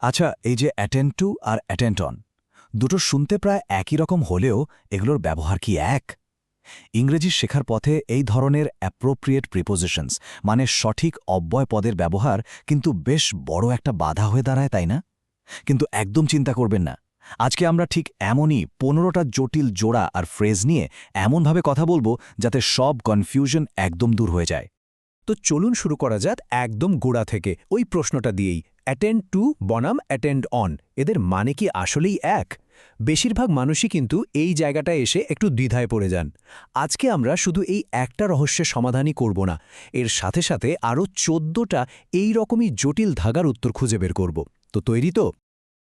আচ্ছা, এই যে অ্যাটেন্ড টু আর অ্যাটেন্ড অন দুটো শুনতে প্রায় একই রকম হলেও এগুলোর ব্যবহার কি এক? ইংরেজি শেখার পথে এই ধরনের অ্যাপ্রোপ্রিয়েট প্রিপোজিশনস মানে সঠিক অব্যয় পদের ব্যবহার কিন্তু বেশ বড় একটা বাধা হয়ে দাঁড়ায়, তাই না? কিন্তু একদম চিন্তা করবেন না। আজকে আমরা ঠিক এমনই ১৫টা জটিল জোড়া আর ফ্রেজ নিয়ে এমনভাবে কথা বলবো যাতে সব কনফিউশন একদম দূর হয়ে যায়। তো চলুন শুরু করা যাক একদম গোড়া থেকে ওই প্রশ্নটা দিয়েই। অ্যাটেন্ড টু বনাম অ্যাটেন্ড অন, এদের মানে কি আসলেই এক? বেশিরভাগ মানুষই কিন্তু এই জায়গাটায় এসে একটু দ্বিধায় পড়ে যান। আজকে আমরা শুধু এই একটা রহস্যের সমাধানই করব না, এর সাথে সাথে আরও ১৪টা এই রকমই জটিল ধাগার উত্তর খুঁজে বের করব। তো তৈরি তো?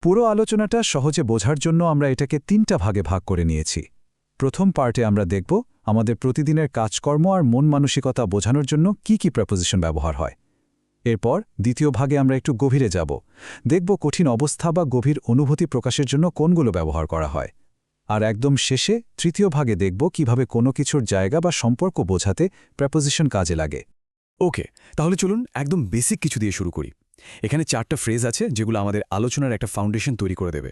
পুরো আলোচনাটা সহজে বোঝার জন্য আমরা এটাকে ৩টা ভাগে ভাগ করে নিয়েছি। প্রথম পার্টে আমরা দেখব আমাদের প্রতিদিনের কাজকর্ম আর মন মানসিকতা বোঝানোর জন্য কি কি প্রেপোজিশন ব্যবহার হয়। এরপর দ্বিতীয় ভাগে আমরা একটু গভীরে যাব, দেখব কঠিন অবস্থা বা গভীর অনুভূতি প্রকাশের জন্য কোনগুলো ব্যবহার করা হয়। আর একদম শেষে তৃতীয় ভাগে দেখব কিভাবে কোনো কিছুর জায়গা বা সম্পর্ক বোঝাতে প্রেপোজিশন কাজে লাগে। ওকে, তাহলে চলুন একদম বেসিক কিছু দিয়ে শুরু করি। এখানে 4টা ফ্রেজ আছে যেগুলো আমাদের আলোচনার একটা ফাউন্ডেশন তৈরি করে দেবে।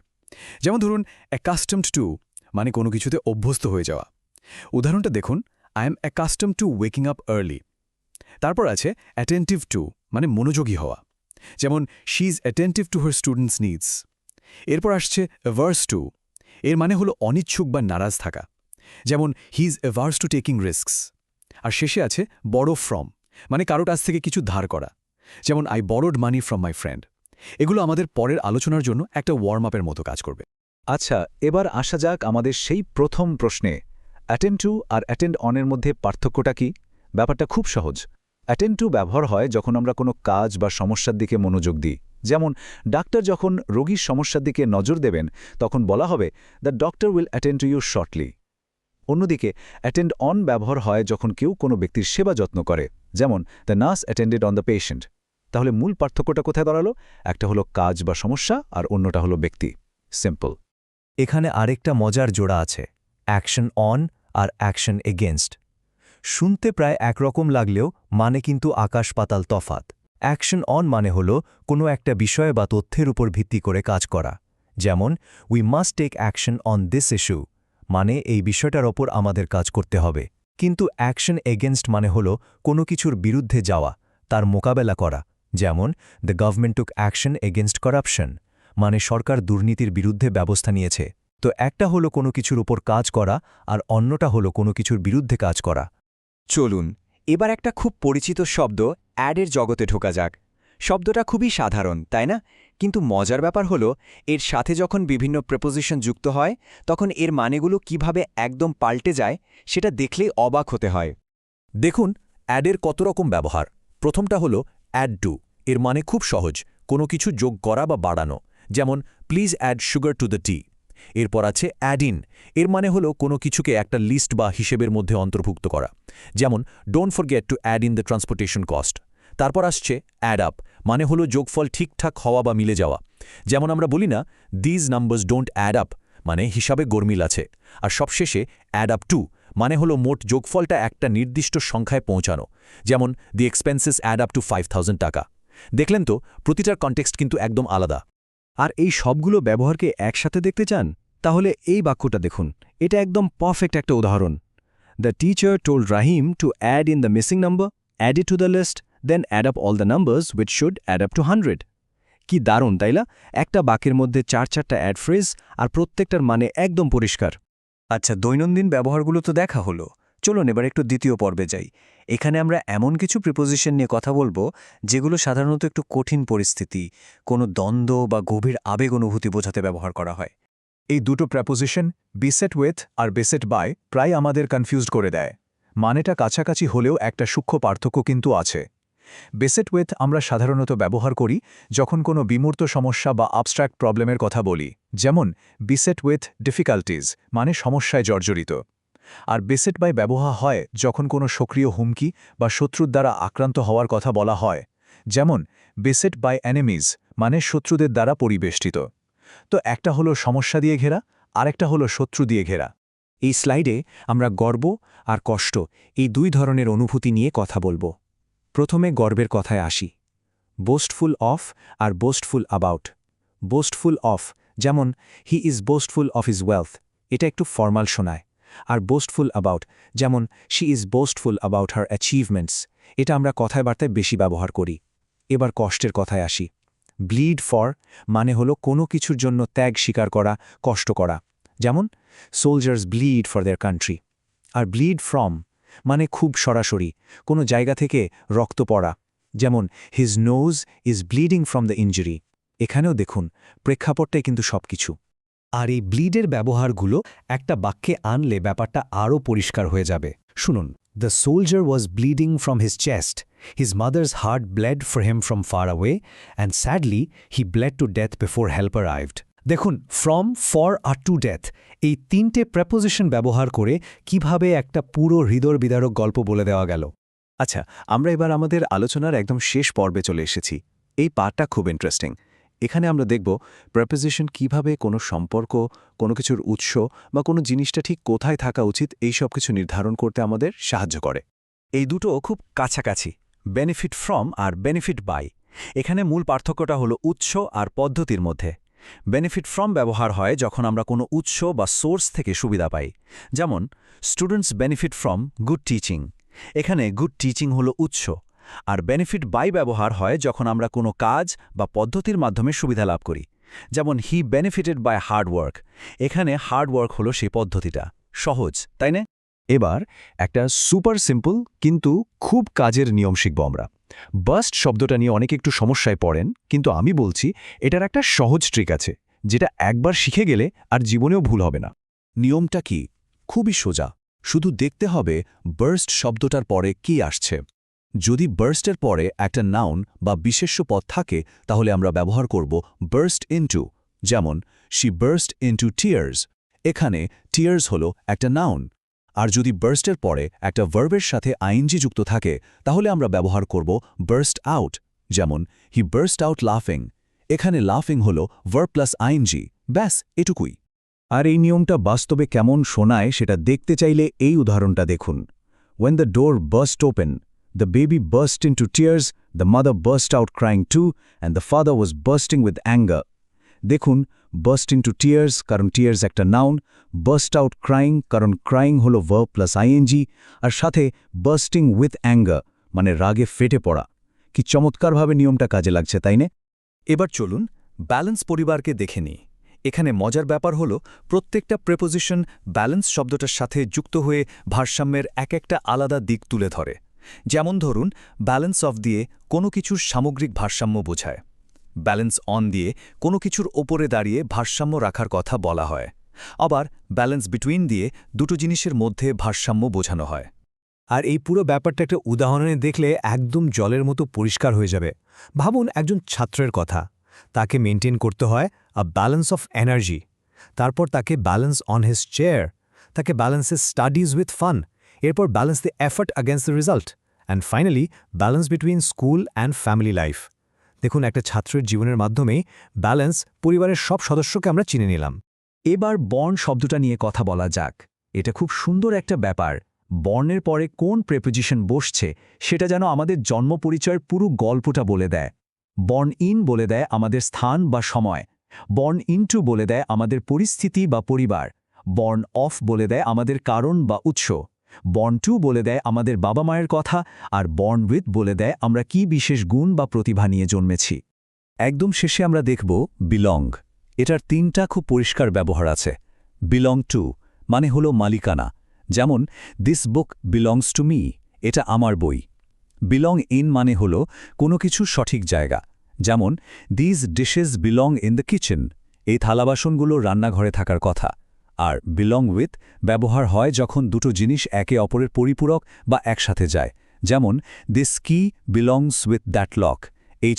যেমন ধরুন, অ্যাকাস্টমড টু মানে কোনো কিছুতে অভ্যস্ত হয়ে যাওয়া। উদাহরণটা দেখুন, I am accustomed to waking up early. তারপর আছে অ্যাটেন্টিভ টু মানে মনোযোগী হওয়া, যেমন she is attentive to her students needs. এরপর আসছে অ্যাভার্স টু, এর মানে হলো অনিচ্ছুক বা নারাজ থাকা, যেমন he is averse to taking risks. আর শেষে আছে বড়ো ফ্রম মানে কারো কাছ থেকে কিছু ধার করা, যেমন I borrowed money from my friend. এগুলো আমাদের পরের আলোচনার জন্য একটা ওয়ার্ম আপের মতো কাজ করবে। আচ্ছা, এবার আসা যাক আমাদের সেই প্রথম প্রশ্নে, অ্যাটেন্ড টু আর অ্যাটেন্ড অনের মধ্যে পার্থক্যটা কি? ব্যাপারটা খুব সহজ। অ্যাটেন্ড টু ব্যবহার হয় যখন আমরা কোনো কাজ বা সমস্যার দিকে মনোযোগ দিই। যেমন ডাক্তার যখন রোগীর সমস্যার দিকে নজর দেবেন তখন বলা হবে the doctor will attend to you shortly. অন্যদিকে অ্যাটেন্ড অন ব্যবহার হয় যখন কেউ কোনো ব্যক্তির সেবা যত্ন করে, যেমন the nurse attended on the patient. তাহলে মূল পার্থক্যটা কোথায় দাঁড়ালো? একটা হলো কাজ বা সমস্যা আর অন্যটা হলো ব্যক্তি। সিম্পল। এখানে আরেকটা মজার জোড়া আছে, অ্যাকশন অন আর অ্যাকশন এগেনস্ট। শুনতে প্রায় একরকম লাগলেও মানে কিন্তু আকাশ পাতাল তফাত। অ্যাকশন অন মানে হল কোনো একটা বিষয় বা তথ্যের উপর ভিত্তি করে কাজ করা, যেমন we must take action on this issue মানে এই বিষয়টার ওপর আমাদের কাজ করতে হবে। কিন্তু অ্যাকশন এগেনস্ট মানে হল কোনো কিছুর বিরুদ্ধে যাওয়া, তার মোকাবেলা করা, যেমন the government took action against corruption মানে সরকার দুর্নীতির বিরুদ্ধে ব্যবস্থা নিয়েছে। তো একটা হলো কোনো কিছুর উপর কাজ করা আর অন্যটা হলো কোনো কিছুর বিরুদ্ধে কাজ করা। চলুন এবার একটা খুব পরিচিত শব্দ অ্যাডের জগতে ঢোকা যাক। শব্দটা খুবই সাধারণ, তাই না? কিন্তু মজার ব্যাপার হলো এর সাথে যখন বিভিন্ন প্রেপোজিশন যুক্ত হয় তখন এর মানেগুলো কিভাবে একদম পাল্টে যায় সেটা দেখলেই অবাক হতে হয়। দেখুন অ্যাডের কত রকম ব্যবহার। প্রথমটা হলো অ্যাড টু, এর মানে খুব সহজ, কোনো কিছু যোগ করা বা বাড়ানো, যেমন please add sugar to the tea. এরপর আছে অ্যাড ইন, এর মানে হলো কোনো কিছুকে একটা লিস্ট বা হিসেবের মধ্যে অন্তর্ভুক্ত করা, যেমন don't forget to add in the transportation cost. তারপর আসছে অ্যাড আপ, মানে হলো যোগফল ঠিকঠাক হওয়া বা মিলে যাওয়া, যেমন আমরা বলি না these numbers don't add up মানে হিসাবে গরমিল আছে। আর সবশেষে অ্যাড আপ টু মানে হলো মোট যোগফলটা একটা নির্দিষ্ট সংখ্যায় পৌঁছানো, যেমন দি এক্সপেন্সেস অ্যাড আপ টু 5,000 টাকা। দেখলেন তো, প্রতিটার কনটেক্সট কিন্তু একদম আলাদা। আর এই সবগুলো ব্যবহারকে একসাথে দেখতে চান? তাহলে এই বাক্যটা দেখুন, এটা একদম পারফেক্ট একটা উদাহরণ। The teacher told Rahim to add in the missing number, add it to the list, then add up all the numbers which should add up to 100। কি দারুণ, তাই না? একটা বাক্যের মধ্যে 4-4টা অ্যাড ফ্রেজ আর প্রত্যেকটার মানে একদম পরিষ্কার। আচ্ছা, দৈনন্দিন ব্যবহারগুলো তো দেখা হলো, চলুন এবার একটু দ্বিতীয় পর্বে যাই। এখানে আমরা এমন কিছু প্রিপোজিশন নিয়ে কথা বলবো যেগুলো সাধারণত একটু কঠিন পরিস্থিতি, কোনো দ্বন্দ্ব বা গভীর আবেগ অনুভূতি বোঝাতে ব্যবহার করা হয়। এই দুটো প্রেপোজিশন বিসেট উইথ আর বিসেট বাই প্রায় আমাদের কনফিউজড করে দেয়। মানেটা কাছাকাছি হলেও একটা সূক্ষ্ম পার্থক্য কিন্তু আছে। বেসেট উইথ আমরা সাধারণত ব্যবহার করি যখন কোনো বিমূর্ত সমস্যা বা অ্যাবস্ট্রাক্ট প্রবলেমের কথা বলি, যেমন বিসেট উইথ ডিফিকাল্টিজ মানে সমস্যায় জর্জরিত। আর বেসেট বাই ব্যবহার হয় যখন কোনো সক্রিয় হুমকি বা শত্রুর দ্বারা আক্রান্ত হওয়ার কথা বলা হয়, যেমন বেসেট বাই এনিমিজ মানে শত্রুদের দ্বারা পরিবেষ্টিত। তো একটা হলো সমস্যা দিয়ে ঘেরা, আরেকটা হলো শত্রু দিয়ে ঘেরা। এই স্লাইডে আমরা গর্ব আর কষ্ট এই দুই ধরনের অনুভূতি নিয়ে কথা বলবো। প্রথমে গর্বের কথায় আসি। বোস্টফুল অফ আর বোস্টফুল অ্যাবাউট। বোস্টফুল অফ, যেমন he is boastful of his wealth, এটা একটু ফর্মাল শোনায়। আর বোস্টফুল অ্যাবাউট, যেমন she is boastful about her achievements, এটা আমরা কথায় বার্তায় বেশি ব্যবহার করি। এবার কষ্টের কথায় আসি। ব্লিড ফর মানে হলো কোনো কিছুর জন্য ত্যাগ স্বীকার করা, কষ্ট করা, যেমন soldiers bleed for their country. আর ব্লিড ফ্রম মানে খুব সরাসরি কোনো জায়গা থেকে রক্ত পড়া, যেমন his nose is bleeding from the injury. এখানেও দেখুন প্রেক্ষাপটটাই কিন্তু সবকিছু। আর এই ব্লিডের ব্যবহারগুলো একটা বাক্যে আনলে ব্যাপারটা আরও পরিষ্কার হয়ে যাবে। শুনুন, the soldier was bleeding from his chest, his mother's heart bled for him from far away, and sadly he bled to death before help arrived. দেখুন, ফ্রম, ফর আর টু ডেথ, এই তিনটে প্রেপোজিশন ব্যবহার করে কিভাবে একটা পুরো হৃদয় বিদারক গল্প বলে দেওয়া গেল। আচ্ছা, আমরা এবার আমাদের আলোচনার একদম শেষ পর্বে চলে এসেছি। এই পার্টটা খুব ইন্টারেস্টিং। এখানে আমরা দেখব প্রেপোজিশন কিভাবে কোনো সম্পর্ক, কোনো কিছুর উৎস বা কোনো জিনিসটা ঠিক কোথায় থাকা উচিত এই সব কিছু নির্ধারণ করতে আমাদের সাহায্য করে। এই দুটো খুব কাছাকাছি, বেনিফিট ফ্রম আর বেনিফিট বাই। এখানে মূল পার্থক্যটা হলো উৎস আর পদ্ধতির মধ্যে। বেনিফিট ফ্রম ব্যবহার হয় যখন আমরা কোনো উৎস বা সোর্স থেকে সুবিধা পাই, যেমন students benefit from good teaching. এখানে গুড টিচিং হলো উৎস। আর বেনিফিট বাই ব্যবহার হয় যখন আমরা কোনো কাজ বা পদ্ধতির মাধ্যমে সুবিধা লাভ করি, যেমন হি বেনিফিটেড বাই হার্ড ওয়ার্ক। এখানে হার্ড ওয়ার্ক হলো সেই পদ্ধতিটা। সহজ, তাই না? এবার একটা সুপার সিম্পল কিন্তু খুব কাজের নিয়ম শিখব আমরা। বাস্ট শব্দটা নিয়ে অনেকে একটু সমস্যায় পড়েন, কিন্তু আমি বলছি এটার একটা সহজ ট্রিক আছে, যেটা একবার শিখে গেলে আর জীবনেও ভুল হবে না। নিয়মটা কি? খুবই সোজা, শুধু দেখতে হবে বার্স্ট শব্দটার পরে কি আসছে। যদি বার্স্টের পরে একটা নাউন বা বিশেষ্য পদ থাকে তাহলে আমরা ব্যবহার করব বার্স্ট ইনটু, যেমন শি বার্স্ট ইনটু টিয়ার্স। এখানে টিয়ার্স হলো একটা নাউন। আর যদি বার্স্টের পরে একটা ভার্বের সাথে আইএনজি যুক্ত থাকে তাহলে আমরা ব্যবহার করব বার্স্ট আউট, যেমন হি বার্স্ট আউট লাফিং। এখানে লাফিং হলো ভার্ব প্লাস আইএনজি, ব্যাস এটুকুই। আর এই নিয়মটা বাস্তবে কেমন শোনায় সেটা দেখতে চাইলে এই উদাহরণটা দেখুন। When the door burst open, the baby burst into tears, the mother burst out crying too, and the father was bursting with anger. দেখুন, burst into tears কারণ tears একটা নাউন, burst out crying কারণ crying হলো verb plus ing, আর সাথে bursting with anger মানে রাগে ফেটে পড়া। কি চমৎকারভাবে নিয়মটা কাজে লাগছে, তাই না? এবার চলুন ব্যালেন্স পরিবারকে দেখে নিই। এখানে মজার ব্যাপার হলো প্রত্যেকটা প্রেপোজিশন ব্যালেন্স শব্দটার সাথে যুক্ত হয়ে ভারসাম্যের এক একটা আলাদা দিক তুলে ধরে। যেমন ধরুন, ব্যালেন্স অফ দিয়ে কোনো কিছুর সামগ্রিক ভারসাম্য বোঝায়। ব্যালেন্স অন দিয়ে কোনো কিছুর ওপরে দাঁড়িয়ে ভারসাম্য রাখার কথা বলা হয়। আবার ব্যালেন্স বিটুইন দিয়ে দুটো জিনিসের মধ্যে ভারসাম্য বোঝানো হয়। আর এই পুরো ব্যাপারটা একটা উদাহরণে দেখলে একদম জলের মতো পরিষ্কার হয়ে যাবে। ভাবুন একজন ছাত্রের কথা, তাকে মেনটেন করতে হয় আ ব্যালেন্স অফ এনার্জি, তারপর তাকে ব্যালেন্স অন হিজ চেয়ার, তাকে balance his studies with fun, এরপর balance the effort against the result, and finally balance between school and family life. দেখুন, একটা ছাত্রের জীবনের মাধ্যমেই ব্যালেন্স পরিবারের সব সদস্যকে আমরা চিনে নিলাম। এবার বর্ণ শব্দটা নিয়ে কথা বলা যাক। এটা খুব সুন্দর একটা ব্যাপার। বর্ণের পরে কোন প্রেপোজিশন বসছে সেটা যেন আমাদের জন্ম পরিচয়ের পুরো গল্পটা বলে দেয়। বর্ণ ইন বলে দেয় আমাদের স্থান বা সময়, বর্ণ ইনটু বলে দেয় আমাদের পরিস্থিতি বা পরিবার, বর্ণ অফ বলে দেয় আমাদের কারণ বা উৎস, বর্ণ টু বলে দেয় আমাদের বাবা মায়ের কথা, আর বর্ণ উইথ বলে দেয় আমরা কি বিশেষ গুণ বা প্রতিভা নিয়ে জন্মেছি। একদম শেষে আমরা দেখব বিলং। এটার তিনটা খুব পরিষ্কার ব্যবহার আছে। বিলং টু মানে হলো মালিকানা, যেমন this book belongs to me, এটা আমার বই। বিলং ইন মানে হলো কোনো কিছু সঠিক জায়গা, যেমন these dishes belong in the kitchen, এই থালাবাসনগুলো রান্নাঘরে থাকার কথা। আর বিলং উইথ ব্যবহার হয় যখন দুটো জিনিস একে অপরের পরিপূরক বা একসাথে যায়, যেমন দিস কি বিলংস উইথ দ্যাট লক,